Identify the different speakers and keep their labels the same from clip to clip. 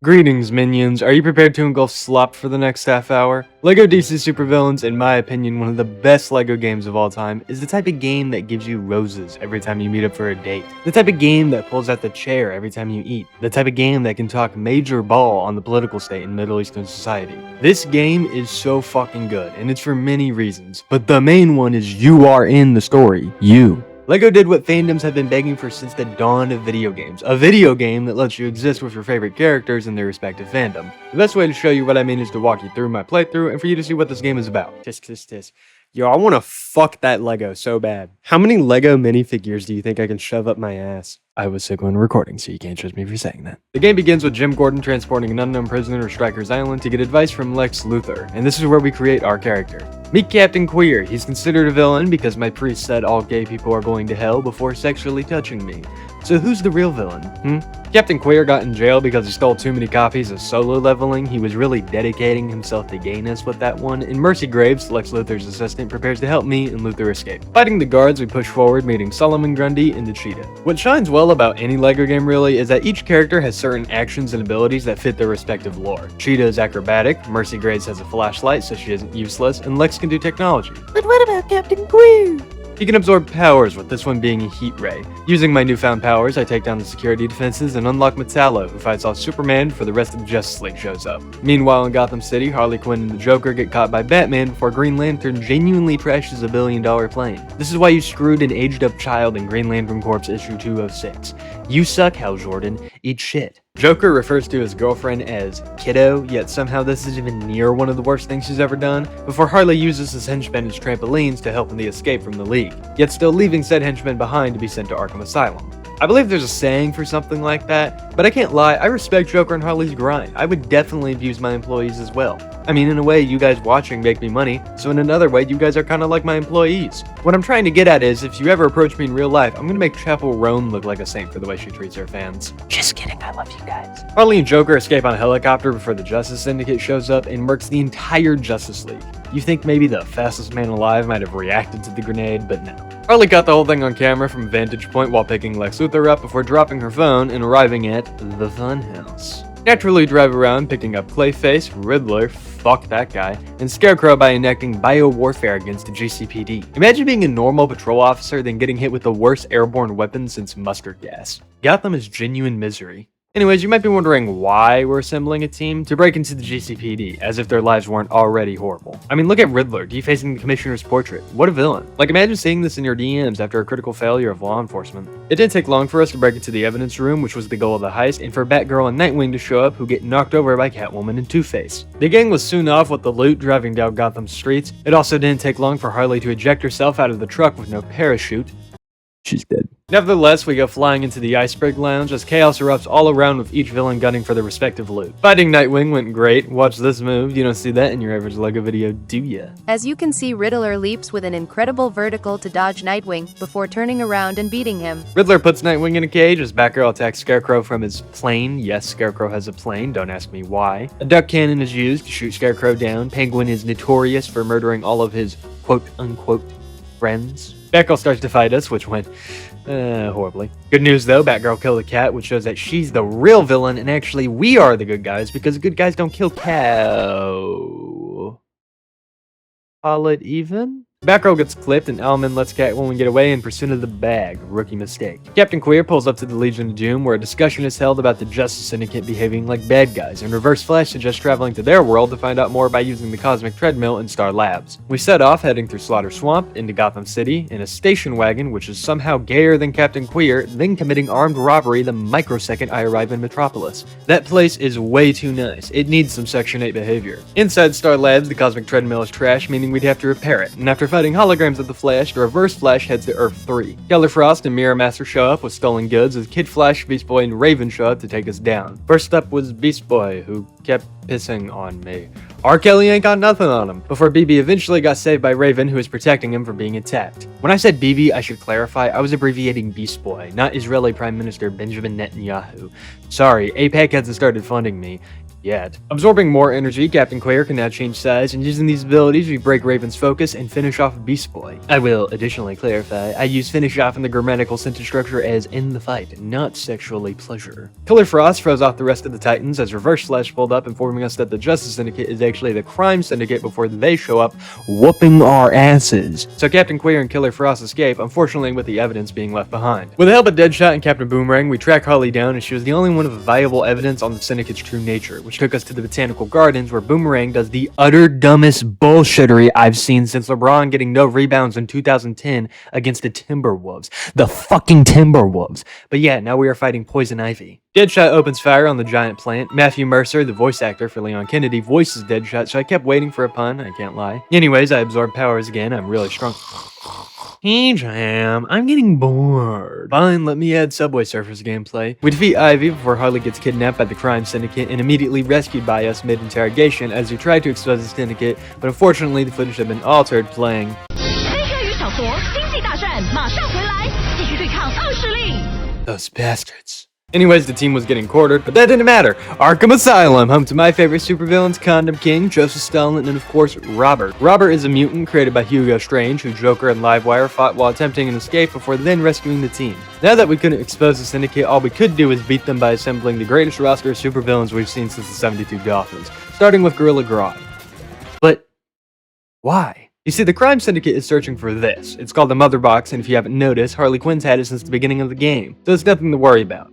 Speaker 1: Greetings, minions. Are you prepared to engulf slop for the next half hour? LEGO DC Supervillains, in my opinion, one of the best LEGO games of all time, is the type of game that gives you roses every time you meet up for a date. The type of game that pulls out the chair every time you eat. The type of game that can talk major ball on the political state in Middle Eastern society. This game is so fucking good, and it's for many reasons, but the main one is you are in the story. You. LEGO did what fandoms have been begging for since the dawn of video games. A video game that lets you exist with your favorite characters in their respective fandom. The best way to show you what I mean is to walk you through my playthrough and for you to see what this game is about. Tisk. Yo, I wanna fuck that LEGO so bad. How many LEGO minifigures do you think I can shove up my ass? I was sick when recording, so you can't judge me for saying that. The game begins with Jim Gordon transporting an unknown prisoner to Stryker's Island to get advice from Lex Luthor, and this is where we create our character. Meet Captain Queer. He's considered a villain because my priest said all gay people are going to hell before sexually touching me. So who's the real villain, Captain Queer got in jail because he stole too many copies of Solo Leveling. He was really dedicating himself to gayness with that one, and Mercy Graves, Lex Luthor's assistant, prepares to help me and Luthor escape. Fighting the guards, we push forward, meeting Solomon Grundy and the Cheetah. What shines well about any LEGO game really is that each character has certain actions and abilities that fit their respective lore. Cheetah is acrobatic, Mercy Graves has a flashlight so she isn't useless, and Lex can do technology.
Speaker 2: But what about Captain Queer?
Speaker 1: He can absorb powers, with this one being a heat ray. Using my newfound powers, I take down the security defenses and unlock Metallo, who fights off Superman before the rest of the Justice League shows up. Meanwhile, in Gotham City, Harley Quinn and the Joker get caught by Batman before Green Lantern genuinely crashes a billion-dollar plane. This is why you screwed an aged-up child in Green Lantern Corps issue 206. You suck, Hal Jordan. Eat shit. Joker refers to his girlfriend as kiddo, yet somehow this is even near one of the worst things she's ever done, before Harley uses his henchmen as trampolines to help in the escape from the League, yet still leaving said henchmen behind to be sent to Arkham Asylum. I believe there's a saying for something like that, but I can't lie, I respect Joker and Harley's grind. I would definitely abuse my employees as well. I mean, in a way, you guys watching make me money, so in another way, you guys are kinda like my employees. What I'm trying to get at is, if you ever approach me in real life, I'm gonna make Chapel Roan look like a saint for the way she treats her fans.
Speaker 2: Just kidding, I love you guys.
Speaker 1: Harley and Joker escape on a helicopter before the Justice Syndicate shows up and murks the entire Justice League. You think maybe the fastest man alive might have reacted to the grenade, but no. Harley got the whole thing on camera from a vantage point while picking Lex Luthor up before dropping her phone and arriving at the funhouse. Naturally drive around picking up Clayface, Riddler, fuck that guy, and Scarecrow by enacting biowarfare against the GCPD. Imagine being a normal patrol officer then getting hit with the worst airborne weapon since mustard gas. Gotham is genuine misery. Anyways, you might be wondering why we're assembling a team to break into the GCPD, as if their lives weren't already horrible. I mean, look at Riddler, defacing the Commissioner's portrait. What a villain. Like, imagine seeing this in your DMs after a critical failure of law enforcement. It didn't take long for us to break into the evidence room, which was the goal of the heist, and for Batgirl and Nightwing to show up, who get knocked over by Catwoman and Two-Face. The gang was soon off with the loot driving down Gotham's streets. It also didn't take long for Harley to eject herself out of the truck with no parachute. She's dead. Nevertheless, we go flying into the Iceberg Lounge as chaos erupts all around with each villain gunning for their respective loot. Fighting Nightwing went great. Watch this move. You don't see that in your average LEGO video, do ya?
Speaker 3: As you can see, Riddler leaps with an incredible vertical to dodge Nightwing before turning around and beating him.
Speaker 1: Riddler puts Nightwing in a cage as Batgirl attacks Scarecrow from his plane. Yes, Scarecrow has a plane, don't ask me why. A duck cannon is used to shoot Scarecrow down. Penguin is notorious for murdering all of his quote-unquote friends. Batgirl starts to fight us, which went horribly. Good news though, Batgirl killed a cat, which shows that she's the real villain, and actually we are the good guys, because good guys don't kill cow. Call it even? Batgirl gets clipped, and Owlman lets Catwoman get away in pursuit of the bag. Rookie mistake. Captain Queer pulls up to the Legion of Doom, where a discussion is held about the Justice Syndicate behaving like bad guys, and Reverse Flash suggests traveling to their world to find out more by using the Cosmic Treadmill in Star Labs. We set off, heading through Slaughter Swamp, into Gotham City, in a station wagon which is somehow gayer than Captain Queer, then committing armed robbery the microsecond I arrive in Metropolis. That place is way too nice. It needs some Section 8 behavior. Inside Star Labs, the Cosmic Treadmill is trash, meaning we'd have to repair it, and after fighting holograms of the Flash, the Reverse Flash heads to Earth 3. Killer Frost and Mirror Master show up with stolen goods as Kid Flash, Beast Boy, and Raven show up to take us down. First up was Beast Boy, who kept pissing on me. R. Kelly ain't got nothing on him, before BB eventually got saved by Raven, who was protecting him from being attacked. When I said BB, I should clarify, I was abbreviating Beast Boy, not Israeli Prime Minister Benjamin Netanyahu. Sorry, AIPAC hasn't started funding me. Yet. Absorbing more energy, Captain Queer can now change size, and using these abilities, we break Raven's focus and finish off Beast Boy. I will additionally clarify, I use finish off in the grammatical sentence structure as in the fight, not sexually pleasure. Killer Frost throws off the rest of the Titans as Reverse Slash pulled up, informing us that the Justice Syndicate is actually the Crime Syndicate before they show up, whooping our asses. So Captain Queer and Killer Frost escape, unfortunately with the evidence being left behind. With the help of Deadshot and Captain Boomerang, we track Harley down, and she was the only one with viable evidence on the Syndicate's true nature, which took us to the Botanical Gardens, where Boomerang does the utter dumbest bullshittery I've seen since LeBron getting no rebounds in 2010 against the Timberwolves. The fucking Timberwolves. But yeah, now we are fighting Poison Ivy. Deadshot opens fire on the giant plant. Matthew Mercer, the voice actor for Leon Kennedy, voices Deadshot, so I kept waiting for a pun, I can't lie. Anyways, I absorb powers again, I'm really strong. Hey Jam, I'm getting bored. Fine, let me add Subway Surfers gameplay. We defeat Ivy before Harley gets kidnapped by the Crime Syndicate and immediately rescued by us mid-interrogation as we try to expose the Syndicate, but unfortunately the footage had been altered playing those bastards. Anyways, the team was getting quartered, but that didn't matter. Arkham Asylum, home to my favorite supervillains, Condom King, Joseph Stalin, and of course, Robert. Robert is a mutant created by Hugo Strange, who Joker and Livewire fought while attempting an escape before then rescuing the team. Now that we couldn't expose the Syndicate, all we could do is beat them by assembling the greatest roster of supervillains we've seen since the 72 Dolphins, starting with Gorilla Grodd. But why? You see, the Crime Syndicate is searching for this. It's called the Mother Box, and if you haven't noticed, Harley Quinn's had it since the beginning of the game, so it's nothing to worry about.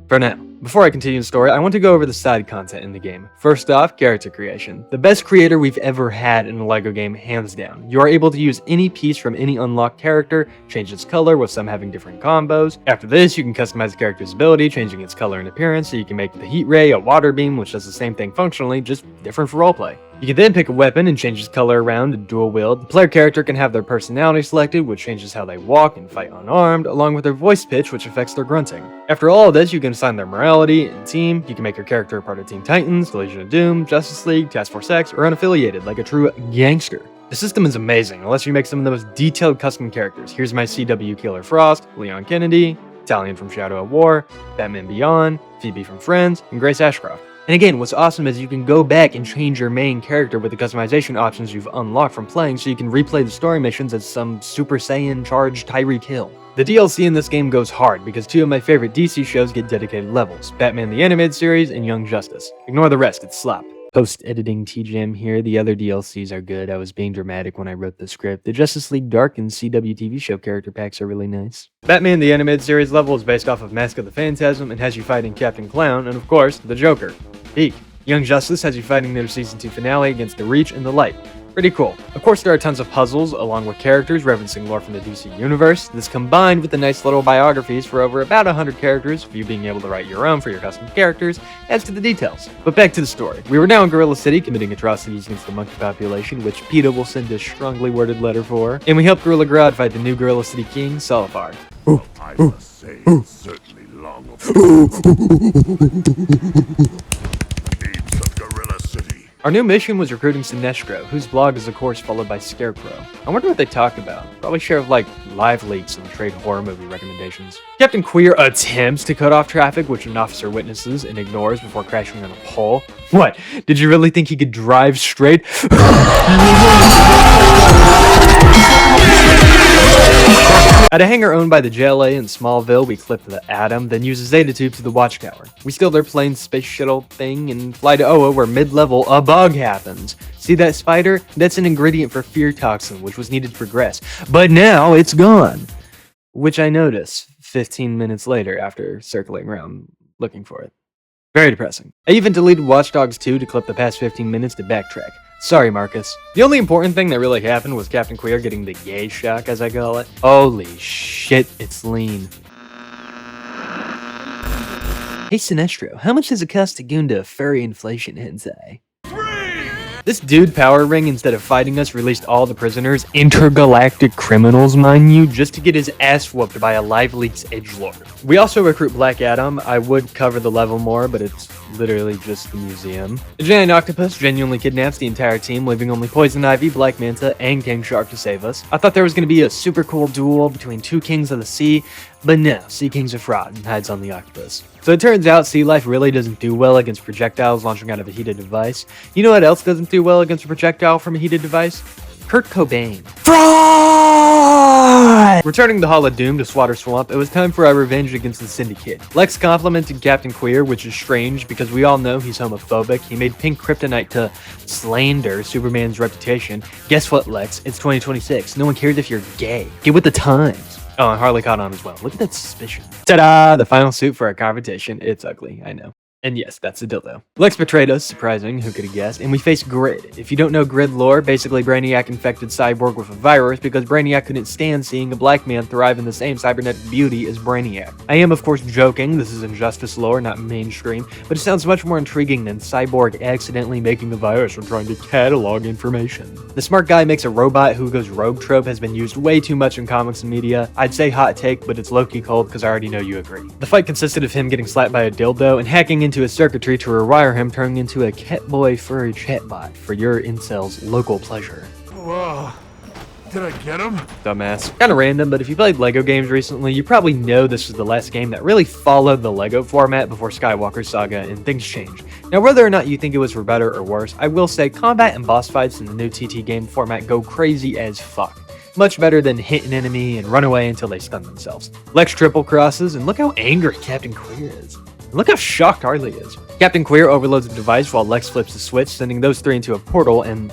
Speaker 1: For now. Before I continue the story, I want to go over the side content in the game. First off, character creation. The best creator we've ever had in a LEGO game, hands down. You are able to use any piece from any unlocked character, change its color, with some having different combos. After this, you can customize the character's ability, changing its color and appearance, so you can make the heat ray a water beam, which does the same thing functionally, just different for roleplay. You can then pick a weapon and change its color around to dual wield. The player character can have their personality selected, which changes how they walk and fight unarmed, along with their voice pitch, which affects their grunting. After all of this, you can assign their morality and team. You can make your character a part of Teen Titans, the Legion of Doom, Justice League, Task Force X, or unaffiliated, like a true gangster. The system is amazing, unless you make some of the most detailed custom characters. Here's my CW Killer Frost, Leon Kennedy, Italian from Shadow of War, Batman Beyond, Phoebe from Friends, and Grace Ashcroft. And again, what's awesome is you can go back and change your main character with the customization options you've unlocked from playing, so you can replay the story missions as some Super Saiyan charged Tyreek Hill. The DLC in this game goes hard because two of my favorite DC shows get dedicated levels, Batman the Animated Series and Young Justice. Ignore the rest, it's slop. Post-editing TGM here, the other DLCs are good. I was being dramatic when I wrote the script. The Justice League Dark and CW TV show character packs are really nice. Batman the Animated Series level is based off of Mask of the Phantasm and has you fighting Captain Clown and of course, the Joker. Peak. Young Justice has you fighting their Season 2 finale against the Reach and the Light. Pretty cool. Of course, there are tons of puzzles, along with characters referencing lore from the DC Universe. This combined with the nice little biographies for over about 100 characters, with you being able to write your own for your custom characters, adds to the details. But back to the story. We were now in Gorilla City committing atrocities against the monkey population, which PETA will send a strongly worded letter for, and we helped Gorilla Grodd fight the new Gorilla City King, Salafar.
Speaker 4: I must say, it's certainly long Needs of Gorilla City.
Speaker 1: Our new mission was recruiting Sinestro, whose blog is of course followed by Scarecrow. I wonder what they talk about. Probably share like live leaks and trade horror movie recommendations. Captain Queer attempts to cut off traffic, which an officer witnesses and ignores before crashing on a pole. What? Did you really think he could drive straight? At a hangar owned by the JLA in Smallville, we clip the Atom, then use a Zeta Tube to the Watchtower. We steal their plane's space shuttle thing and fly to Oa, where mid-level a bug happens. See that spider? That's an ingredient for fear toxin, which was needed to progress. But now it's gone! Which I notice 15 minutes later after circling around looking for it. Very depressing. I even deleted Watch Dogs 2 to clip the past 15 minutes to backtrack. Sorry, Marcus. The only important thing that really happened was Captain Queer getting the gay shock, as I call it. Holy shit, it's lean. Hey Sinestro, how much does it cost to go into furry inflation hentai? This dude Power Ring, instead of fighting us, released all the prisoners, intergalactic criminals, mind you, just to get his ass whooped by a Live Leaks edgelord. We also recruit Black Adam. I would cover the level more, but it's literally just the museum. The giant octopus genuinely kidnaps the entire team, leaving only Poison Ivy, Black Manta, and King Shark to save us. I thought there was going to be a super cool duel between two kings of the sea, but no, Sea King's a fraud and hides on the octopus. So it turns out Sea Life really doesn't do well against projectiles launching out of a heated device. You know what else doesn't do well against a projectile from a heated device? Kurt Cobain. Fraud! Returning the Hall of Doom to Swatter Swamp, it was time for our revenge against the Syndicate. Lex complimented Captain Queer, which is strange because we all know he's homophobic. He made pink kryptonite to slander Superman's reputation. Guess what, Lex? It's 2026. No one cares if you're gay. Get with the times. Oh, and Harley caught on as well. Look at that suspicion. Ta-da! The final suit for our confrontation. It's ugly, I know. And yes, that's a dildo. Lex betrayed us, surprising, who could have guessed, and we face Grid. If you don't know Grid lore, basically Brainiac infected Cyborg with a virus because Brainiac couldn't stand seeing a black man thrive in the same cybernetic beauty as Brainiac. I am, of course, joking. This is Injustice lore, not mainstream, but it sounds much more intriguing than Cyborg accidentally making a virus or trying to catalog information. The smart guy makes a robot who goes rogue trope has been used way too much in comics and media. I'd say hot take, but it's low-key cold because I already know you agree. The fight consisted of him getting slapped by a dildo and hacking into his circuitry to rewire him, turning into a catboy furry chatbot for your incel's local pleasure.
Speaker 4: Whoa. Did I get him?
Speaker 1: Dumbass. Kinda random, but if you played LEGO games recently, you probably know this was the last game that really followed the LEGO format before Skywalker Saga, and things changed. Now, whether or not you think it was for better or worse, I will say combat and boss fights in the new TT game format go crazy as fuck. Much better than hit an enemy and run away until they stun themselves. Lex triple crosses, and look how angry Captain Queer is. And look how shocked Harley is. Captain Queer overloads the device while Lex flips the switch, sending those three into a portal, and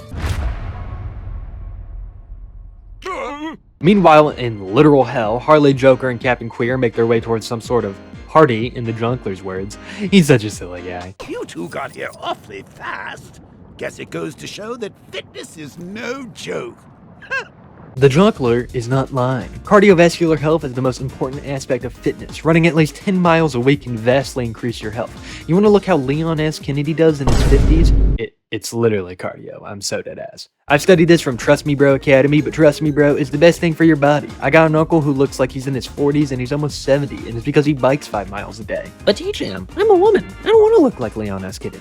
Speaker 1: meanwhile, in literal hell, Harley, Joker, and Captain Queer make their way towards some sort of party, in the Junkler's words. He's such a silly guy.
Speaker 5: You two got here awfully fast. Guess it goes to show that fitness is no joke.
Speaker 1: The Junkler is not lying. Cardiovascular health is the most important aspect of fitness. Running at least 10 miles a week can vastly increase your health. You want to look how Leon S. Kennedy does in his 50s? It's literally cardio. I'm so dead ass. I've studied this from Trust Me Bro Academy, but Trust Me Bro is the best thing for your body. I got an uncle who looks like he's in his 40s and he's almost 70, and it's because he bikes 5 miles a day. But teach him. I'm a woman. I don't want to look like Leon S. Kennedy.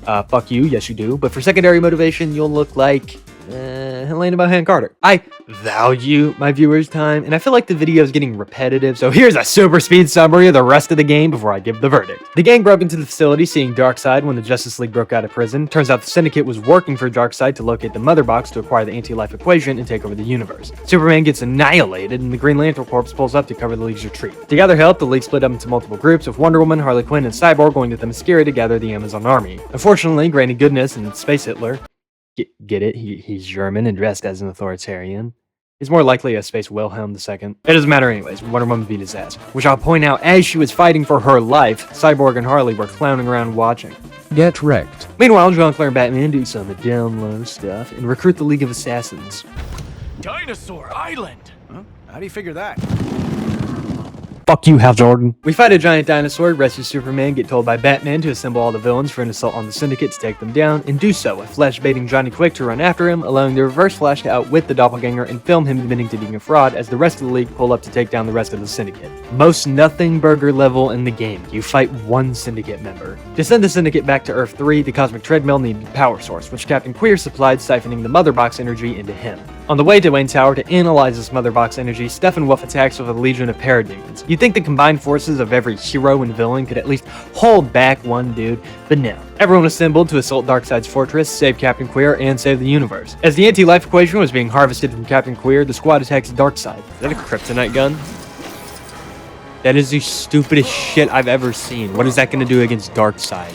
Speaker 1: Fuck you, yes you do. But for secondary motivation, you'll look like Helena Bonham Carter. I value my viewers' time, and I feel like the video is getting repetitive, so here's a super speed summary of the rest of the game before I give the verdict. The gang broke into the facility seeing Darkseid when the Justice League broke out of prison. Turns out the Syndicate was working for Darkseid to locate the Mother Box to acquire the anti-life equation and take over the universe. Superman gets annihilated, and the Green Lantern Corps pulls up to cover the League's retreat. To gather help, the League split up into multiple groups, with Wonder Woman, Harley Quinn, and Cyborg going to Themyscira to gather the Amazon army. Unfortunately, Granny Goodness and Space Hitler, get it? He's German and dressed as an authoritarian. He's more likely a Space Wilhelm II. It doesn't matter anyways, Wonder Woman beat his ass. Which I'll point out, as she was fighting for her life, Cyborg and Harley were clowning around watching.
Speaker 6: Get wrecked.
Speaker 1: Meanwhile, Junkler and Batman do some down low stuff and recruit the League of Assassins.
Speaker 7: Dinosaur Island!
Speaker 5: Huh? How do you figure that?
Speaker 1: Fuck you, Hal Jordan. We fight a giant dinosaur, rescue Superman, get told by Batman to assemble all the villains for an assault on the Syndicate to take them down, and do so, with Flash baiting Johnny Quick to run after him, allowing the Reverse Flash to outwit the Doppelganger and film him admitting to being a fraud as the rest of the League pull up to take down the rest of the Syndicate. Most nothing burger level in the game, you fight one Syndicate member. To send the Syndicate back to Earth 3, the Cosmic Treadmill needed a power source, which Captain Queer supplied, siphoning the Mother Box energy into him. On the way to Wayne Tower to analyze this Mother Box energy, Steppenwolf attacks with a legion of parademons. You'd think the combined forces of every hero and villain could at least hold back one dude, but no. Everyone assembled to assault Darkseid's fortress, save Captain Queer, and save the universe. As the anti-life equation was being harvested from Captain Queer, the squad attacks Darkseid. Is that a kryptonite gun? That is the stupidest shit I've ever seen. What is that going to do against Darkseid?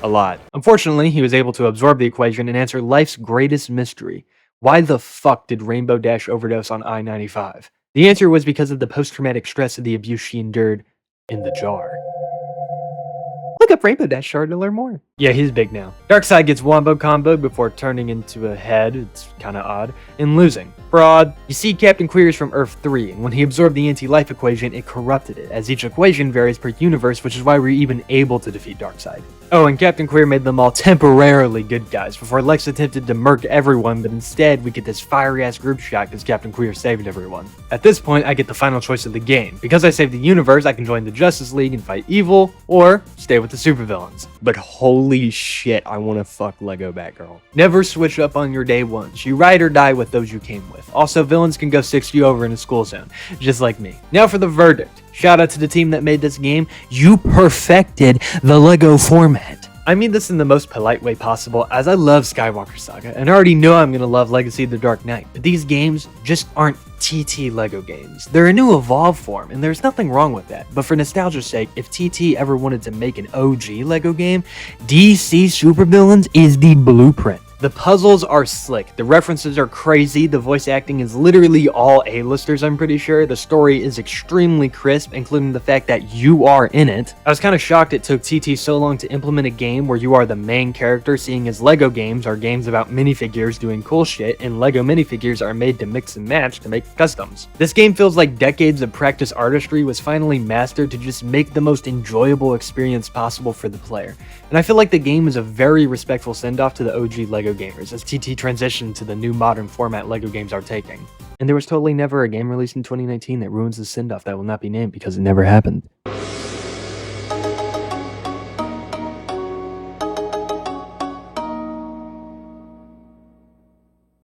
Speaker 1: A lot. Unfortunately, he was able to absorb the equation and answer life's greatest mystery. Why the fuck did Rainbow Dash overdose on I-95? The answer was because of the post-traumatic stress of the abuse she endured in the jar. Look up Rainbow Dash Shard to learn more. Yeah, he's big now. Darkseid gets wombo comboed before turning into a head, it's kinda odd, and losing. Fraud. You see Captain Queer is from Earth 3, and when he absorbed the anti-life equation, it corrupted it, as each equation varies per universe, which is why we're even able to defeat Darkseid. Oh, and Captain Queer made them all temporarily good guys before Lex attempted to murk everyone, but instead we get this fiery-ass group shot because Captain Queer saved everyone. At this point, I get the final choice of the game. Because I saved the universe, I can join the Justice League and fight evil, or stay with the supervillains. But holy shit, I want to fuck Lego Batgirl. Never switch up on your day ones. You ride or die with those you came with. Also, villains can go 60 over in a school zone, just like me. Now for the verdict. Shout out to the team that made this game. You perfected the Lego format. I mean this in the most polite way possible, as I love Skywalker Saga, and I already know I'm gonna love Legacy of the Dark Knight, but these games just aren't TT Lego games. They're a new evolved form, and there's nothing wrong with that, but for nostalgia's sake, if TT ever wanted to make an OG Lego game, DC Supervillains is the blueprint. The puzzles are slick, the references are crazy, the voice acting is literally all A-listers, I'm pretty sure, the story is extremely crisp, including the fact that you are in it. I was kind of shocked it took TT so long to implement a game where you are the main character, seeing as Lego games are games about minifigures doing cool shit, and Lego minifigures are made to mix and match to make customs. This game feels like decades of practice artistry was finally mastered to just make the most enjoyable experience possible for the player. And I feel like the game is a very respectful send-off to the OG Lego gamers as TT transitioned to the new modern format Lego games are taking. And there was totally never a game released in 2019 that ruins the send-off that will not be named because it never happened.